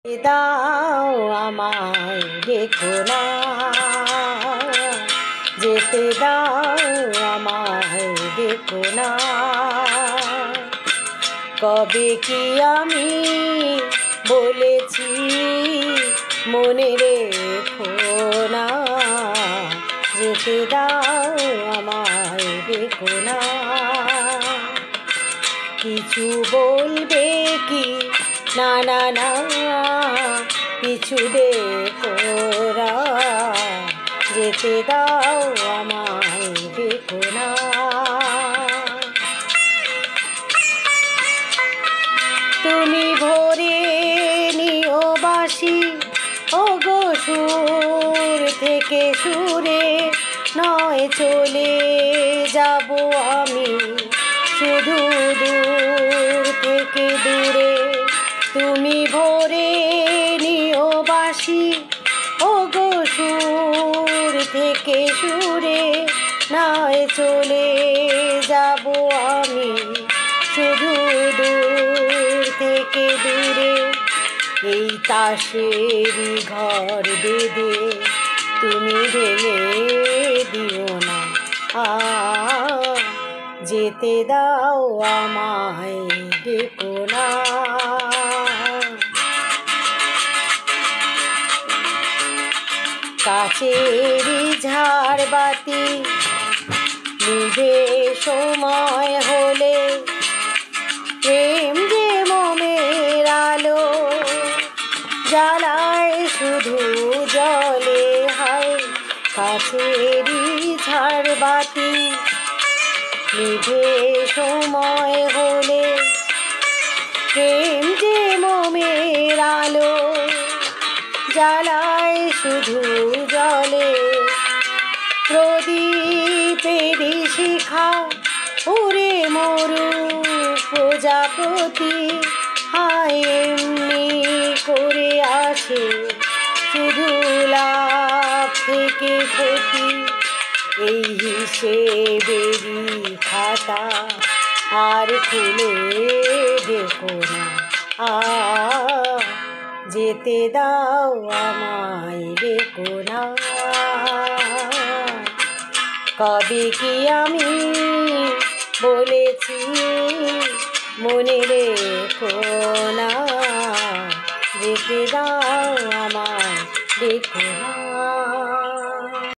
দাও আমায় দেখো না, যেতে দাও আমায় দেখো না। কবে কি আমি বলেছি মনে রেখো না, যেতে দাও আমায় দেখো না। কিছু বলবে কি না না না, কিছু দেখো না, যেতে দাও আমায় দেখো না। তুমি ভোরে নিও বাঁশি, ওগো সুর থেকে সুরে, নয় চলে যাব আমি শুধু দূর থেকে দূরে। তুমি ভোরে নিও বাঁশি, ওগো সুর থেকে সুরে, নয় চলে যাব আমি শুধু দূর থেকে দূরে। এই তাসেরই ঘর বেঁধে তুমি ভেঙে দিও না, যেতে দাও আমায় দেখো না। কাচেরই ঝাড়বাতি নিভে সময় হলে, প্রেম যে মোমের আলো জ্বালায় শুধু জলে। হায় কাচেরই ঝাড়বাতি নিভে সময় হলে, প্রেম যে মোমের আলো জ্বালায় শুধু জলে। প্রদীপেরই শিখা উড়ে মরু প্রজাপতি, হায় এমনি করে আসে শুধু লাভ থেকে ক্ষতি। এই হিসেবেরই খাতা আর খুলে দেখো না, যেতে দাও আমায় দেখো না। কবে কি আমি বলেছি মনে রেখো না, যেতে দাও আমায় দেখো না।